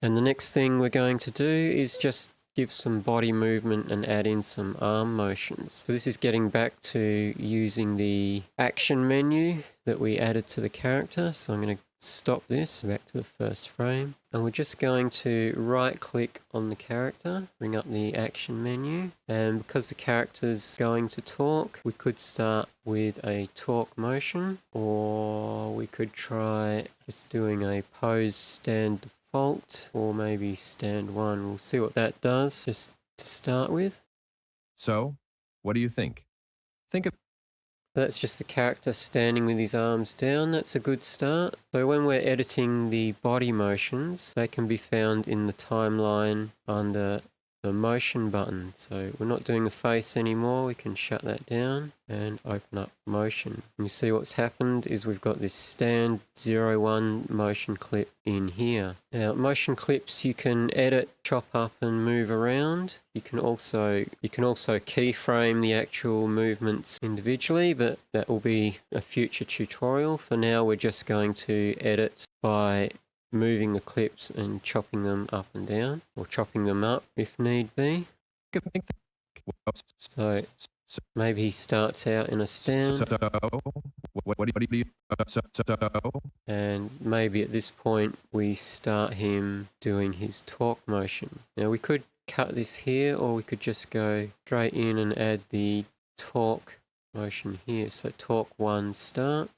And the next thing we're going to do is just give some body movement and add in some arm motions. So this is getting back to using the action menu that we added to the character. So I'm going to stop this, back to the first frame, and we're just going to right click on the character, bring up the action menu, and because the character's going to talk, we could start with a talk motion, or we could try just doing a pose stand default, or maybe stand one. We'll see what that does just to start with. So, what do you think? Think of That's just the character standing with his arms down. That's a good start. So when we're editing the body motions, they can be found in the timeline under the motion button. So we're not doing the face anymore. We can shut that down and open up motion. And you see what's happened is we've got this stand 01 motion clip in here. Now motion clips you can edit, chop up and move around. You can also keyframe the actual movements individually, but that will be a future tutorial. For now we're just going to edit by moving the clips and chopping them up and down, or chopping them up if need be. So maybe he starts out in a stand, and maybe at this point we start him doing his talk motion. Now we could cut this here, or we could just go straight in and add the talk motion here. So talk 1 start.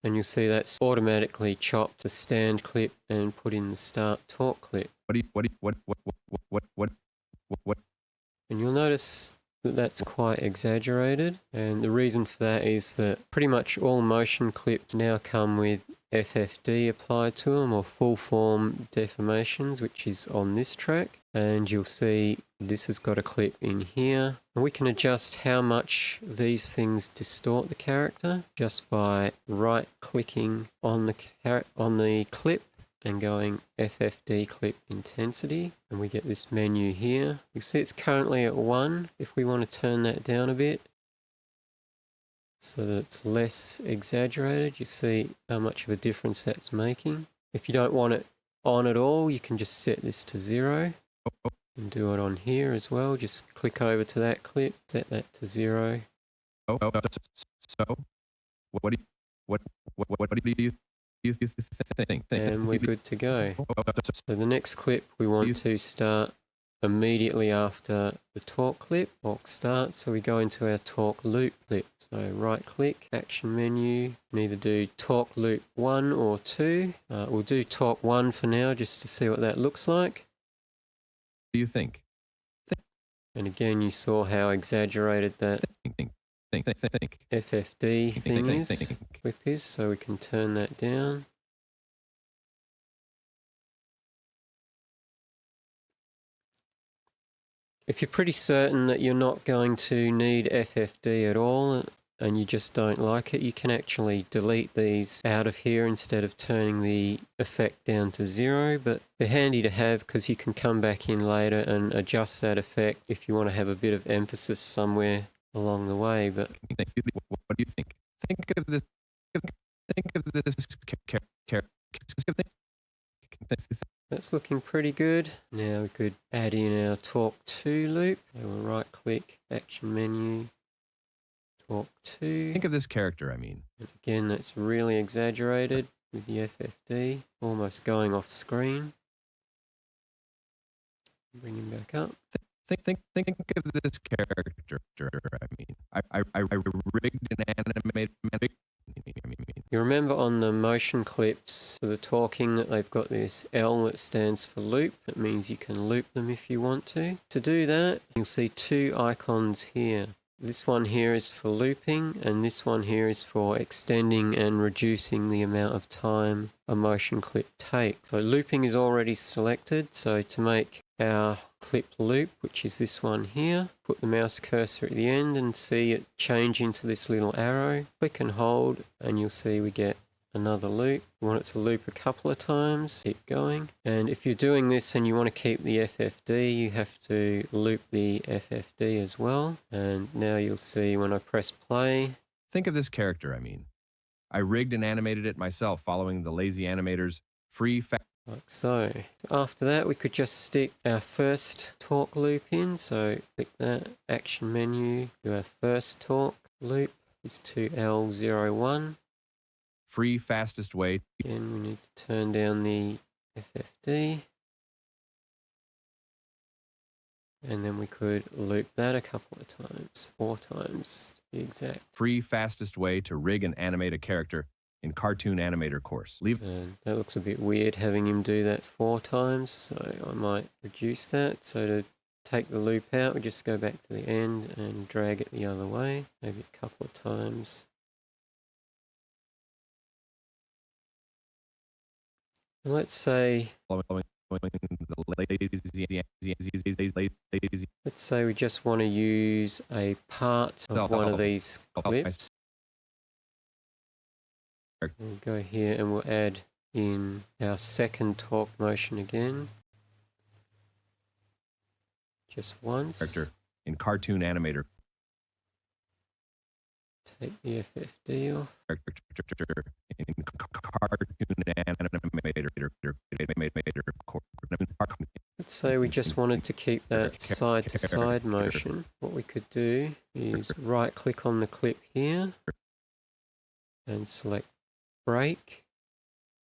And you'll see that's automatically chopped the stand clip and put in the start talk clip. And you'll notice that that's quite exaggerated. And the reason for that is that pretty much all motion clips now come with FFD applied to them, or full form deformations, which is on this track. And you'll see this has got a clip in here. And we can adjust how much these things distort the character just by right clicking on the clip and going FFD clip intensity, and we get this menu here. You see it's currently at 1. If we want to turn that down a bit so that it's less exaggerated, you see how much of a difference that's making. If you don't want it on at all, you can just set this to 0 and do it on here as well. Just click over to that clip, set that to 0. So, what do you think? And we're good to go. So the next clip we want to start immediately after the talk clip, talk start. So we go into our talk loop clip. So right click, action menu, you can either do talk loop 1 or 2. We'll do talk 1 for now just to see what that looks like. What do you think? And again, you saw how exaggerated that FFD thing is, clip is, so we can turn that down. If you're pretty certain that you're not going to need FFD at all and you just don't like it, you can actually delete these out of here instead of turning the effect down to 0, but they're handy to have because you can come back in later and adjust that effect if you want to have a bit of emphasis somewhere along the way. But what do you think? Think of this that's looking pretty good. Now we could add in our talk 2 loop. So we'll right click, action menu, talk 2. Think of this character, I mean. And again, that's really exaggerated with the FFD, almost going off screen. Bring him back up. Think of this character, I mean. I rigged an animated. You remember on the motion clips for the talking that they've got this L that stands for loop. It means you can loop them if you want to. To do that, you'll see 2 icons here. This one here is for looping, and this one here is for extending and reducing the amount of time a motion clip takes. So looping is already selected, so to make our clip loop, which is this one here, put the mouse cursor at the end and see it change into this little arrow. Click and hold and you'll see we get another loop. You want it to loop a couple of times, keep going. And if you're doing this and you want to keep the FFD, you have to loop the FFD as well. And now you'll see when I press play. Think of this character, I mean. I rigged and animated it myself following the lazy animator's free like so. After that, we could just stick our first talk loop in. So click that action menu, do our first talk loop is 2L01. Free fastest way. Again, we need to turn down the FFD. And then we could loop that a couple of times, 4 times to be exact. Free fastest way to rig and animate a character in Cartoon Animator course. And that looks a bit weird having him do that 4 times, so I might reduce that. So to take the loop out, we just go back to the end and drag it the other way, maybe a couple of times. And let's say we just want to use a part of one of these clips. We'll go here and we'll add in our second talk motion again. Just once. Character in Cartoon Animator. Take the FFD off. Let's say we just wanted to keep that side-to-side motion. What we could do is right-click on the clip here and select Break.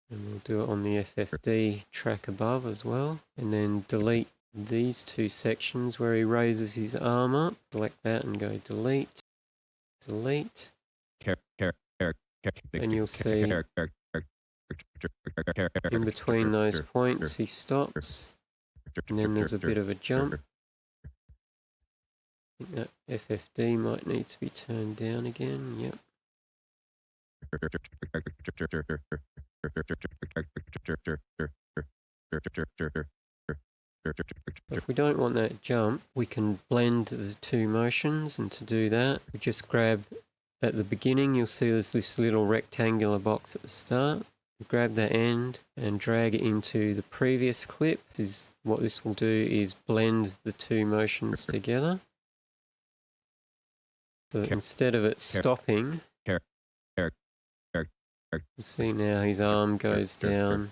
And we'll do it on the FFD track above as well. And then delete these 2 sections where he raises his arm up. Select that and go delete. Delete. And you'll see in between those points he stops. And then there's a bit of a jump. I think that FFD might need to be turned down again. Yep. If we don't want that jump, we can blend the 2 motions, and to do that, we just grab at the beginning, you'll see there's this little rectangular box at the start. We grab that end and drag it into the previous clip. What this will do is blend the 2 motions together. So that instead of it stopping, you see now his arm goes down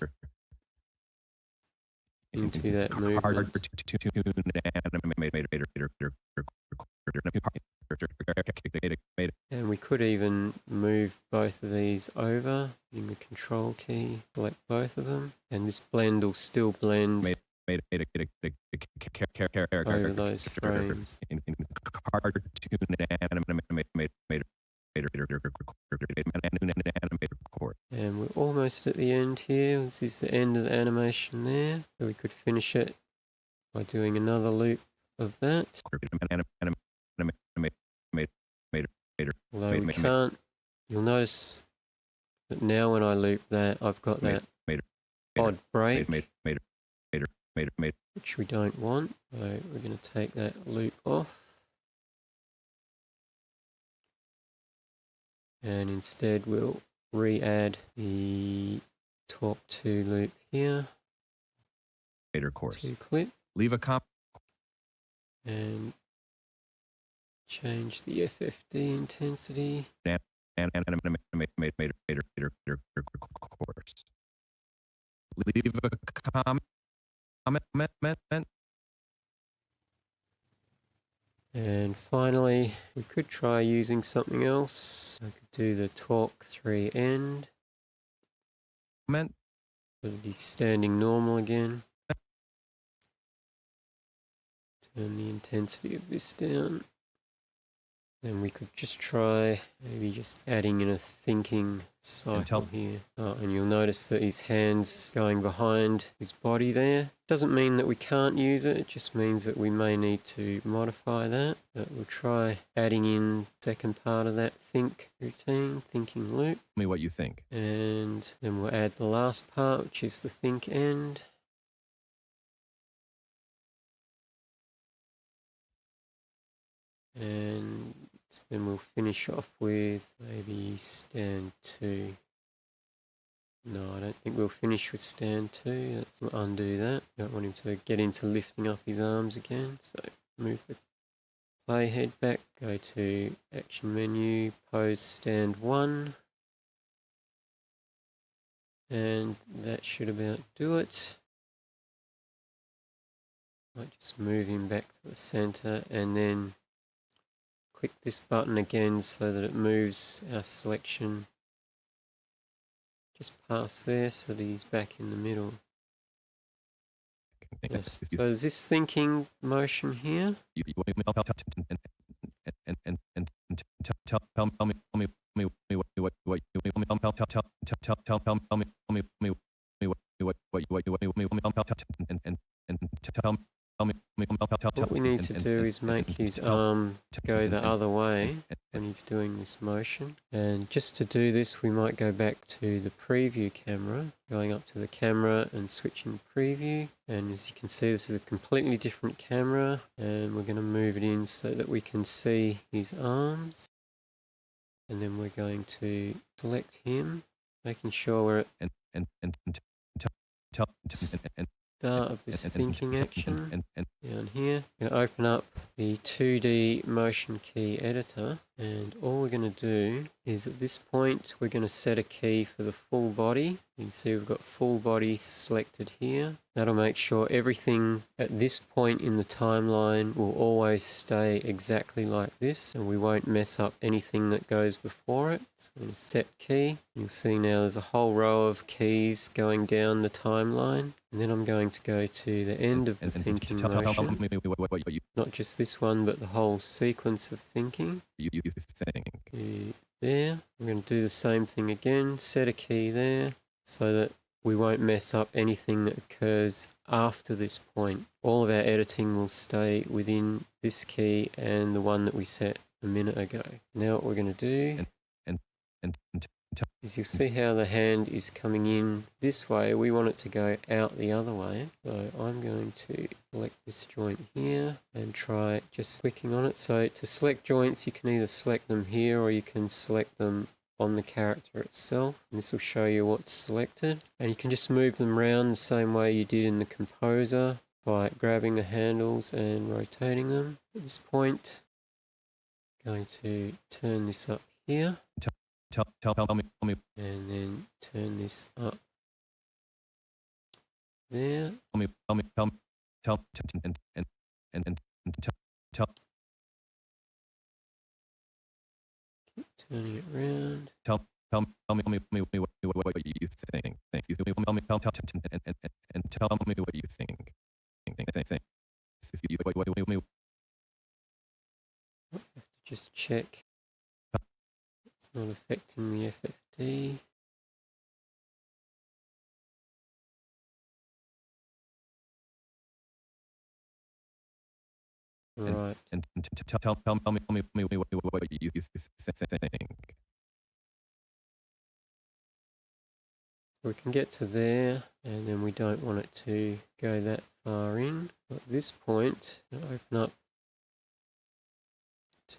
into that movement. And we could even move both of these over using the control key, select both of them, and this blend will still blend over those frames. And we're almost at the end here. This is the end of the animation there. So we could finish it by doing another loop of that. Although we can't, you'll notice that now when I loop that, I've got that odd break, which we don't want. So we're going to take that loop off. And instead we'll re-add the talk to loop here. To clip. Leave a comment. And change the FFD intensity. Leave a comment. And finally, we could try using something else. I could do the talk 3 end. But it is standing normal again. Turn the intensity of this down. And we could just try maybe just adding in a thinking cycle here. And you'll notice that his hand's going behind his body there. Doesn't mean that we can't use it, it just means that we may need to modify that. But we'll try adding in the second part of that think routine, thinking loop. Tell me what you think. And then we'll add the last part, which is the think end. And then we'll finish off with maybe stand 2. No, I don't think we'll finish with stand 2. Let's undo that. Don't want him to get into lifting up his arms again. So move the playhead back, go to action menu, pose stand 1. And that should about do it. Might just move him back to the center and then click this button again so that it moves our selection just past there so that he's back in the middle. Yes. So is this thinking motion here? What we need to do is make his arm go the other way when he's doing this motion. And just to do this, we might go back to the preview camera, going up to the camera and switching preview. And as you can see, this is a completely different camera, and we're going to move it in so that we can see his arms. And then we're going to select him, making sure we're at start of this thinking action down here. I'm going to open up the 2D motion key editor, and all we're going to do is at this point we're going to set a key for the full body. You can see we've got full body selected here. That'll make sure everything at this point in the timeline will always stay exactly like this, and we won't mess up anything that goes before it. So I'm going to set key. You'll see now there's a whole row of keys going down the timeline. And then I'm going to go to the end of the thinking motion. Not just this one, but the whole sequence of thinking. There. We're going to do the same thing again. Set a key there so that we won't mess up anything that occurs after this point. All of our editing will stay within this key and the one that we set a minute ago. Now what we're going to do is you'll see how the hand is coming in this way. We want it to go out the other way. So I'm going to select this joint here and try just clicking on it. So to select joints, you can either select them here or you can select them on the character itself. And this will show you what's selected. And you can just move them around the same way you did in the composer by grabbing the handles and rotating them. At this point, I'm going to turn this up here. And then turn this up there. Keep turning it around. Tell me what you think. And tell me what you think. Just check. It's not affecting the FFD. Right. And tell me what you think. We can get to there, and then we don't want it to go that far in. At this point, I'll open up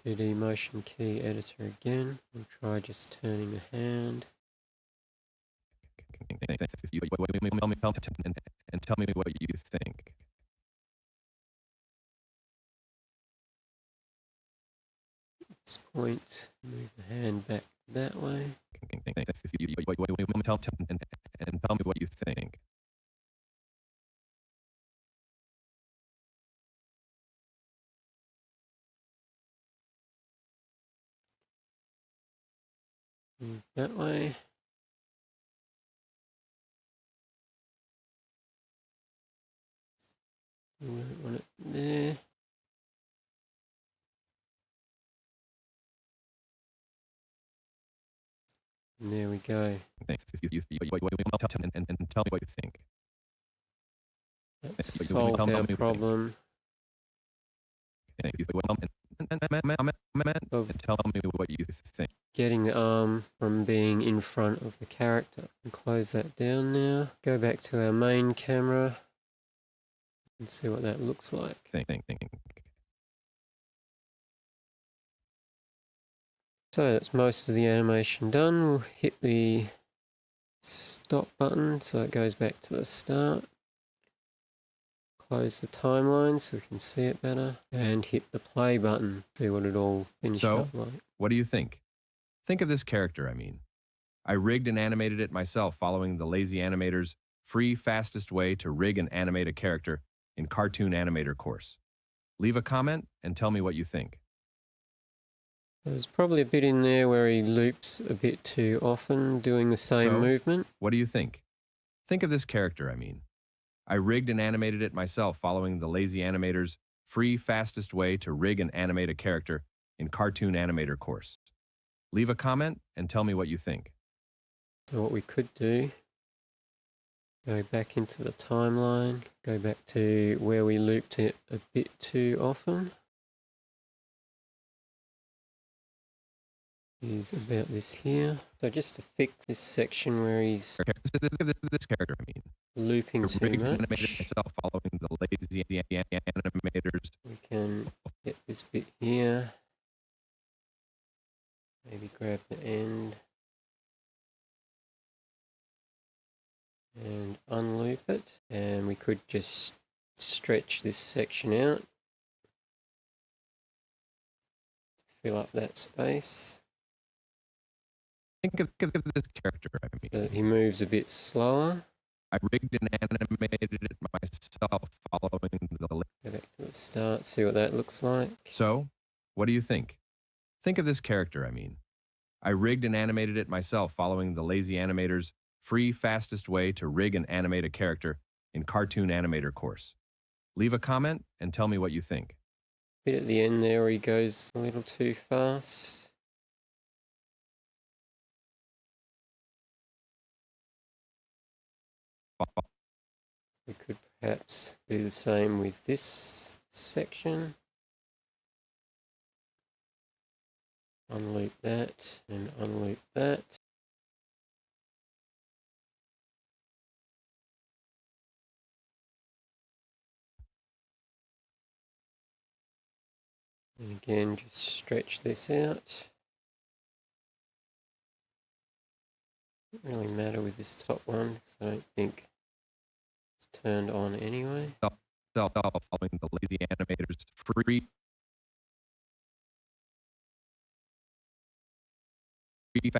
2D motion key editor again. We'll try just turning the hand. And tell me what you think. At this point, move the hand back that way. And tell me what you think. Move that way. We don't want it there. And there we go. And tell me what you think. That's solved our problem of tell me what you think. getting the arm from being in front of the character. And close that down now. Go back to our main camera and see what that looks like. So that's most of the animation done. We'll hit the stop button so it goes back to the start. Close the timeline so we can see it better. And hit the play button. See what it all finished up like. What do you think? Think of this character, I mean. I rigged and animated it myself following the lazy animator's free, fastest way to rig and animate a character in Cartoon Animator course. Leave a comment and tell me what you think. There's probably a bit in there where he loops a bit too often, doing the same So, movement. What do you think? Think of this character, I rigged and animated it myself following the lazy animator's free, fastest way to rig and animate a character in Cartoon Animator course. Leave a comment and tell me what you think. So what we could do, go back into the timeline, go back to where we looped it a bit too often. Is about this here. So just to fix this section where he's This character, looping too rigged and animated much, myself following the lazy animators. we can get this bit here. Maybe grab the end and unloop it, and we could just stretch this section out to fill up that space. Think of this character, So he moves a bit slower. I rigged and animated it myself following the Go back to the start, see what that looks like. So, what do you think? Think of this character, I rigged and animated it myself following the lazy animator's free, fastest way to rig and animate a character in Cartoon Animator course. Leave a comment and tell me what you think. Bit at the end there where he goes a little too fast. We could perhaps do the same with this section. Unloop that and unloop that. And again, just stretch this out. Doesn't really matter with this top one because I don't think it's turned on anyway. Following the lazy animator's free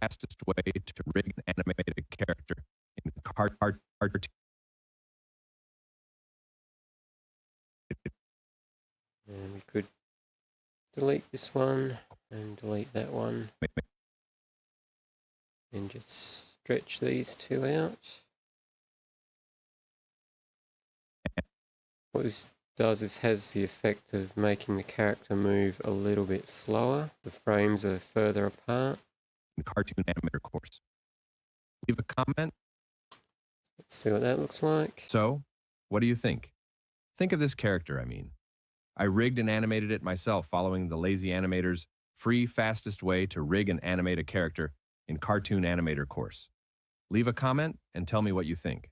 fastest way to rig and animate a character in cartoon. And we could delete this one and delete that one and just stretch these two out. What this does is has the effect of making the character move a little bit slower. The frames are further apart. In Cartoon Animator course. Leave a comment. Let's see what that looks like. So, what do you think? Think of this character, I rigged and animated it myself following the lazy animator's free, fastest way to rig and animate a character in Cartoon Animator course. Leave a comment and tell me what you think.